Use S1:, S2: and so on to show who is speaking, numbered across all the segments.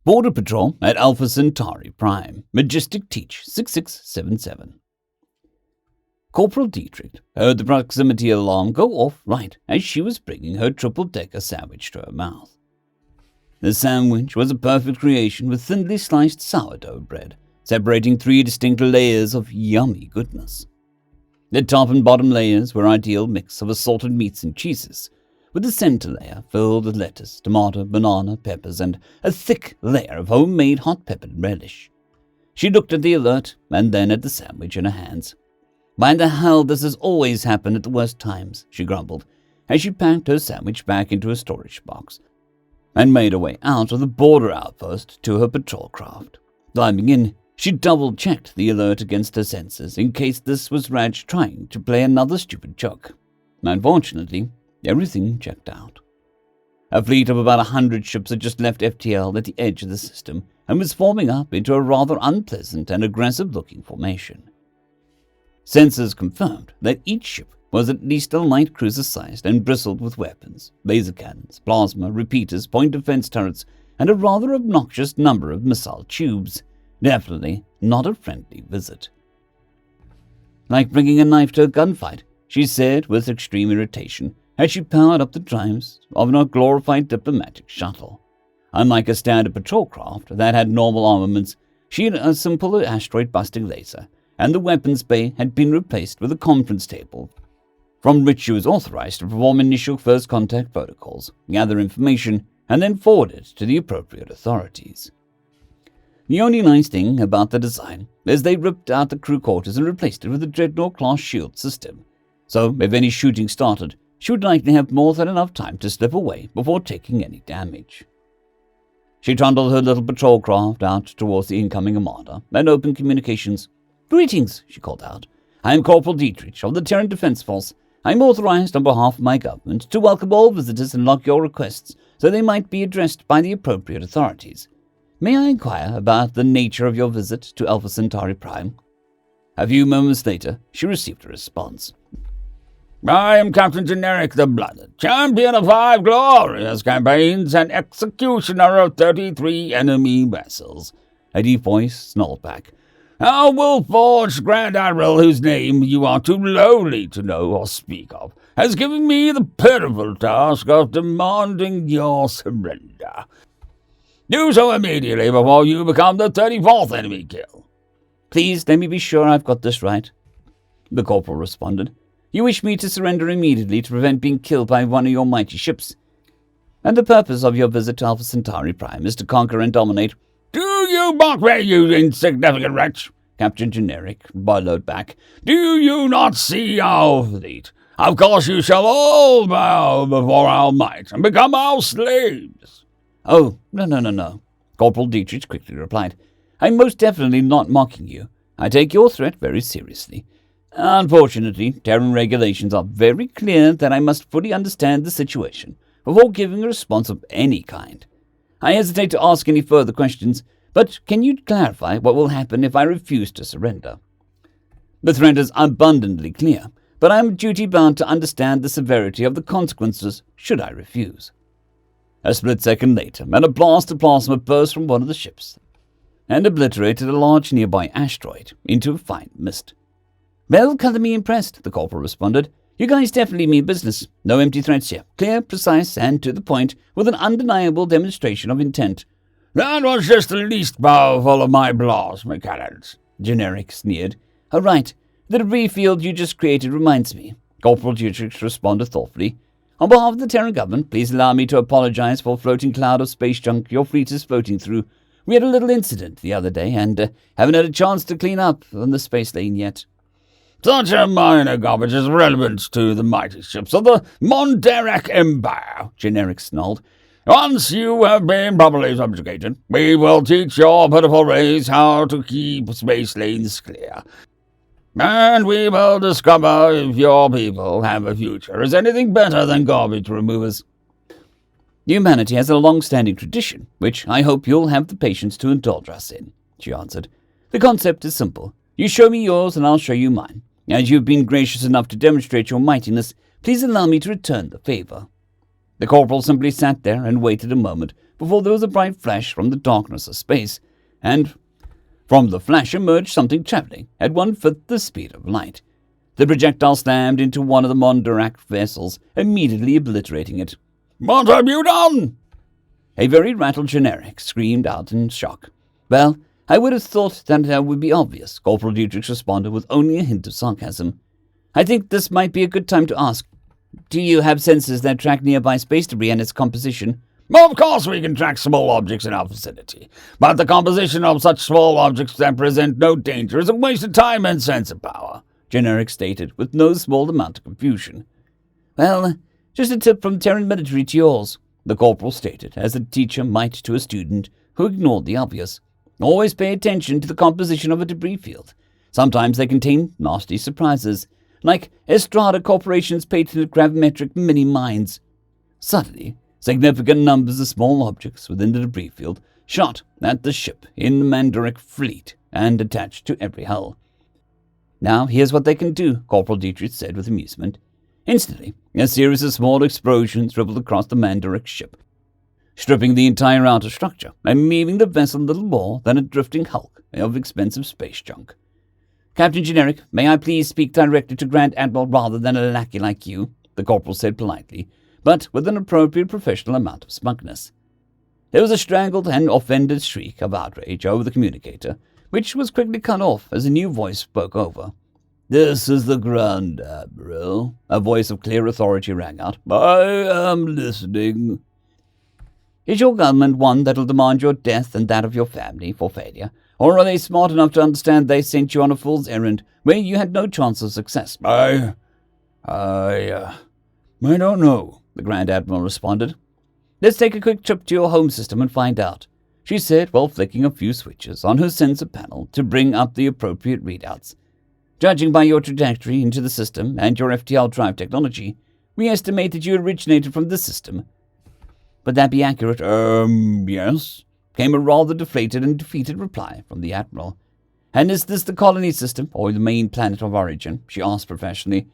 S1: Border Patrol at Alpha Centauri Prime, Majestic Teach 6677. Corporal Dietrich heard the proximity alarm go off right as she was bringing her triple-decker sandwich to her mouth. The sandwich was a perfect creation with thinly sliced sourdough bread, separating 3 distinct layers of yummy goodness. The top and bottom layers were an ideal mix of assorted meats and cheeses, with the center layer filled with lettuce, tomato, banana, peppers, and a thick layer of homemade hot-peppered relish. She looked at the alert and then at the sandwich in her hands. "Why the hell does this always happen at the worst times?" she grumbled, as she packed her sandwich back into a storage box and made her way out of the border outpost to her patrol craft. Climbing in, she double-checked the alert against her sensors in case this was Raj trying to play another stupid joke. Unfortunately, everything checked out. A fleet of about 100 ships had just left FTL at the edge of the system and was forming up into a rather unpleasant and aggressive-looking formation. Sensors confirmed that each ship was at least a light cruiser-sized and bristled with weapons, laser cannons, plasma, repeaters, point defense turrets, and a rather obnoxious number of missile tubes. Definitely not a friendly visit. "Like bringing a knife to a gunfight," she said with extreme irritation as she powered up the drives of a glorified diplomatic shuttle. Unlike a standard patrol craft that had normal armaments, she had a simple asteroid-busting laser, and the weapons bay had been replaced with a conference table from which she was authorized to perform initial first contact protocols, gather information, and then forward it to the appropriate authorities. The only nice thing about the design is they ripped out the crew quarters and replaced it with a Dreadnought-class shield system, so if any shooting started, she would likely have more than enough time to slip away before taking any damage. She trundled her little patrol craft out towards the incoming armada and opened communications. "Greetings," she called out. "I am Corporal Dietrich of the Terran Defense Force. I am authorized on behalf of my government to welcome all visitors and log your requests so they might be addressed by the appropriate authorities. May I inquire about the nature of your visit to Alpha Centauri Prime?" A few moments later, she received a response. "I am Captain Generic the Blooded, champion of 5 glorious campaigns and executioner of 33 enemy vessels," a deep voice snarled back. "Our Wolf-forged Grand Admiral, whose name you are too lowly to know or speak of, has given me the pitiful task of demanding your surrender. Do so immediately before you become the 34th enemy kill." "Please let me be sure I've got this right," the corporal responded. "You wish me to surrender immediately to prevent being killed by one of your mighty ships. And the purpose of your visit to Alpha Centauri Prime is to conquer and dominate—"
S2: "Do you mock me, you insignificant wretch?" Captain Generic bellowed back. "Do you not see our fleet? Of course you shall all bow before our might and become our slaves."
S1: "Oh, no, Corporal Dietrich quickly replied. "I'm most definitely not mocking you. I take your threat very seriously. Unfortunately, Terran regulations are very clear that I must fully understand the situation before giving a response of any kind. I hesitate to ask any further questions, but can you clarify what will happen if I refuse to surrender?" "The threat is abundantly clear, but I am duty-bound to understand the severity of the consequences should I refuse." A split second later, and a blast of plasma burst from one of the ships and obliterated a large nearby asteroid into a fine mist. "Well, color me impressed," the corporal responded. "You guys definitely mean business. No empty threats here. Clear, precise, and to the point, with an undeniable demonstration of intent."
S2: "That was just the least powerful of my plasma cannons,"
S1: Generic sneered. "Oh, right. The debris field you just created reminds me," Corporal Dietrich responded thoughtfully. "On behalf of the Terran government, please allow me to apologize for the floating cloud of space junk your fleet is floating through. We had a little incident the other day, and haven't had a chance to clean up on the space lane yet."
S2: "Such a minor garbage is relevant to the mighty ships of the Monderac Empire," Generic snarled. "Once you have been properly subjugated, we will teach your pitiful race how to keep space lanes clear. And we will discover if your people have a future as anything better than garbage removers."
S1: "Humanity has a long-standing tradition, which I hope you'll have the patience to indulge us in," she answered. "The concept is simple. You show me yours and I'll show you mine. As you've been gracious enough to demonstrate your mightiness, please allow me to return the favor." The corporal simply sat there and waited a moment before there was a bright flash from the darkness of space, and from the flash emerged something traveling at 1/5 the speed of light. The projectile slammed into one of the Mondrak vessels, immediately obliterating it.
S2: "What have you done?"
S1: A very rattled generic screamed out in shock. Well, I would have thought that would be obvious, Corporal Dietrich responded with only a hint of sarcasm. I think this might be a good time to ask. Do you have sensors that track nearby space debris and its composition?
S2: "Of course we can track small objects in our vicinity, but the composition of such small objects that present no danger is a waste of time and sensor power," Generic stated, with no small amount of confusion.
S1: Well, just a tip from Terran military to yours, the corporal stated, as a teacher might to a student who ignored the obvious. Always pay attention to the composition of a debris field. Sometimes they contain nasty surprises, like Estrada Corporation's patented gravimetric mini-mines. Suddenly, significant numbers of small objects within the debris field shot at the ship in the Mandaric fleet and attached to every hull. Now, here's what they can do, Corporal Dietrich said with amusement. Instantly, a series of small explosions rippled across the Mandaric ship, stripping the entire outer structure and leaving the vessel little more than a drifting hulk of expensive space junk. Captain Generic, may I please speak directly to Grand Admiral rather than a lackey like you, the corporal said politely, but with an appropriate professional amount of smugness. There was a strangled and offended shriek of outrage over the communicator, which was quickly cut off as a new voice spoke over. "This is the Grand Admiral," a voice of clear authority rang out. "I am listening." "Is your government one that'll demand your death and that of your family for failure? Or are they smart enough to understand they sent you on a fool's errand where you had no chance of success?"
S2: I don't know," the Grand Admiral responded.
S1: "Let's take a quick trip to your home system and find out," she said while flicking a few switches on her sensor panel to bring up the appropriate readouts. "Judging by your trajectory into the system and your FTL drive technology, we estimate that you originated from this system. Would that be accurate?"
S2: Yes,"
S1: came a rather deflated and defeated reply from the Admiral. "And is this the colony system, or the main planet of origin?" she asked professionally.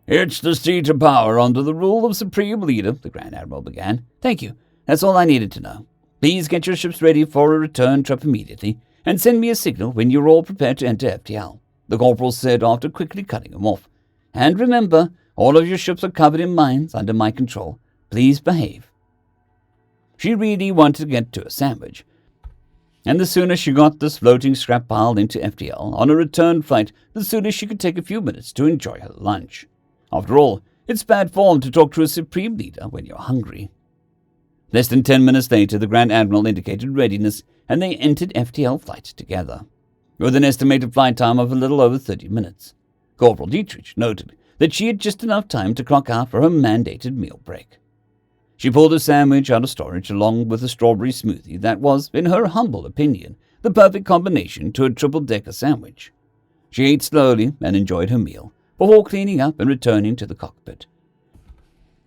S2: "It's the seat of power under the rule of Supreme Leader,"
S1: the Grand Admiral began. "Thank you. That's all I needed to know. Please get your ships ready for a return trip immediately, and send me a signal when you're all prepared to enter FTL," the Corporal said after quickly cutting him off. "And remember, all of your ships are covered in mines under my control. Please behave." She really wanted to get to a sandwich, and the sooner she got this floating scrap pile into FTL on a return flight, the sooner she could take a few minutes to enjoy her lunch. After all, it's bad form to talk to a Supreme Leader when you're hungry. Less than 10 minutes later, the Grand Admiral indicated readiness, and they entered FTL flight together, with an estimated flight time of a little over 30 minutes. Corporal Dietrich noted that she had just enough time to clock out for her mandated meal break. She pulled a sandwich out of storage along with a strawberry smoothie that was, in her humble opinion, the perfect combination to a triple-decker sandwich. She ate slowly and enjoyed her meal, before cleaning up and returning to the cockpit.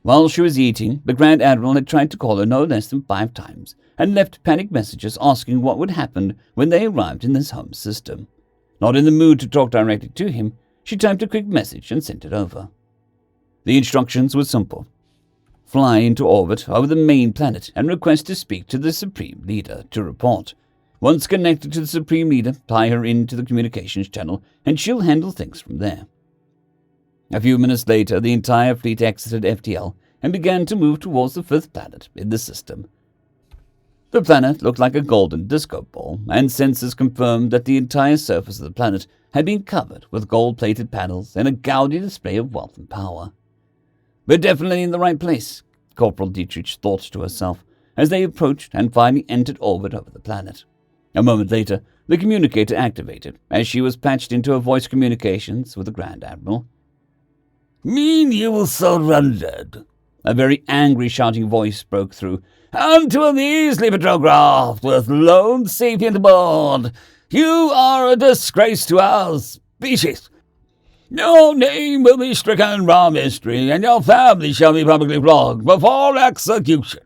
S1: While she was eating, the Grand Admiral had tried to call her no less than 5 times, and left panic messages asking what would happen when they arrived in this home system. Not in the mood to talk directly to him, she typed a quick message and sent it over. The instructions were simple. Fly into orbit over the main planet and request to speak to the Supreme Leader to report. Once connected to the Supreme Leader, tie her into the communications channel, and she'll handle things from there. A few minutes later, the entire fleet exited FTL and began to move towards the 5th planet in the system. The planet looked like a golden disco ball, and sensors confirmed that the entire surface of the planet had been covered with gold-plated panels and a gaudy display of wealth and power. "We're definitely in the right place," Corporal Dietrich thought to herself, as they approached and finally entered orbit over the planet. A moment later, the communicator activated, as she was patched into a voice communications with the Grand Admiral.
S2: "Mean you surrendered?"
S1: A very angry shouting voice broke through.
S2: "Onto a measly patrol craft with lone sapient aboard. You are a disgrace to our species. Your name will be stricken from history, and your family shall be publicly flogged before execution.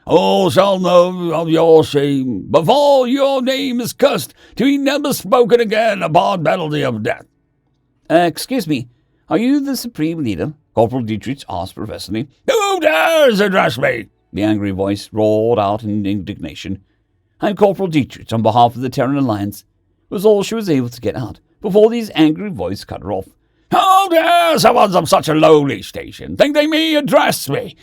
S2: All shall know of your shame before your name is cursed to be never spoken again upon penalty of death."
S1: Excuse me, are you the Supreme Leader?" Corporal Dietrich asked professionally.
S2: "Who dares address me?"
S1: The angry voice roared out in indignation. "I'm Corporal Dietrich on behalf of the Terran Alliance," was all she was able to get out before these angry voice cut her off.
S2: "How dare someone of such a lowly station think they may address me?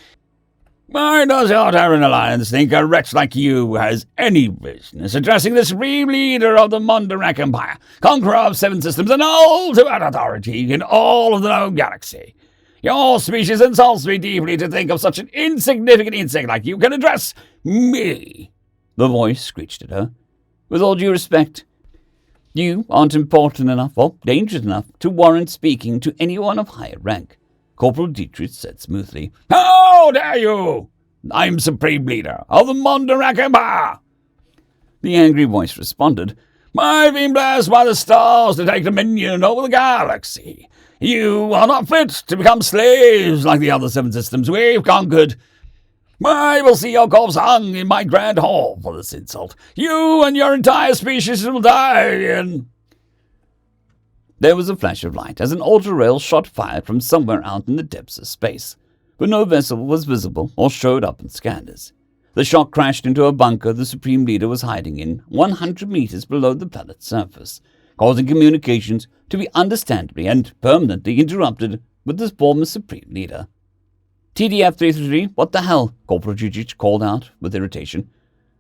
S2: Why does your Terran Alliance think a wretch like you has any business addressing the supreme leader of the Mondarak Empire, conqueror of 7 systems and ultimate authority in all of the known galaxy? Your species insults me deeply to think of such an insignificant insect like you can address me,"
S1: the voice screeched at her. "With all due respect, you aren't important enough or dangerous enough to warrant speaking to anyone of higher rank," Corporal Dietrich said smoothly.
S2: "How dare you? I'm Supreme Leader of the Mondarak Empire,"
S1: the angry voice responded.
S2: "I've been blessed by the stars to take dominion over the galaxy. You are not fit to become slaves like the other 7 systems we've conquered. I will see your corpse hung in my grand hall for this insult. You and your entire species will die in—"
S1: There was a flash of light as an ultra-rail shot fired from somewhere out in the depths of space, but no vessel was visible or showed up in scanners. The shot crashed into a bunker the Supreme Leader was hiding in 100 meters below the planet's surface, causing communications to be understandably and permanently interrupted with the former Supreme Leader. "TDF-333, what the hell?" Corporal Dietrich called out with irritation.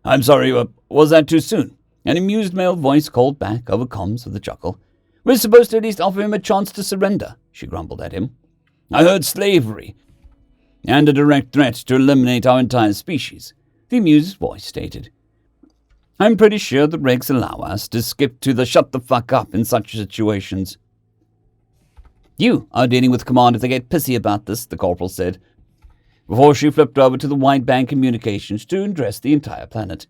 S1: "I'm sorry, was that too soon?" An amused male voice called back over comms with a chuckle. "We're supposed to at least offer him a chance to surrender," she grumbled at him. "I heard slavery and a direct threat to eliminate our entire species," the amused voice stated. "I'm pretty sure the regs allow us to skip to the shut the fuck up in such situations." "You are dealing with command if they get pissy about this," the corporal said, before she flipped over to the wideband communications to address the entire planet.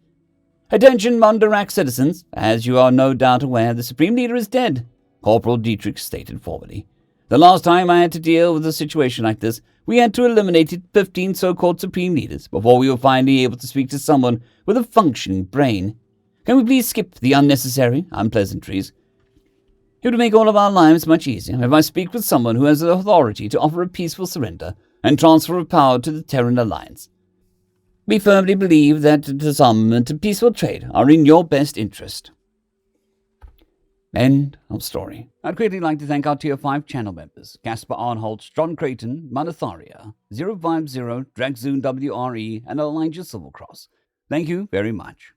S1: "Attention, Mondarak citizens. As you are no doubt aware, the Supreme Leader is dead," Corporal Dietrich stated formally. "The last time I had to deal with a situation like this, we had to eliminate 15 so-called Supreme Leaders before we were finally able to speak to someone with a functioning brain. Can we please skip the unnecessary unpleasantries? It would make all of our lives much easier if I speak with someone who has the authority to offer a peaceful surrender and transfer of power to the Terran Alliance. We firmly believe that disarmament and peaceful trade are in your best interest." End of story. I'd greatly like to thank our Tier 5 channel members, Caspar Arnholtz, John Creighton, Manatharia, 050, Dragzoon WRE, and Elijah Silvercross. Thank you very much.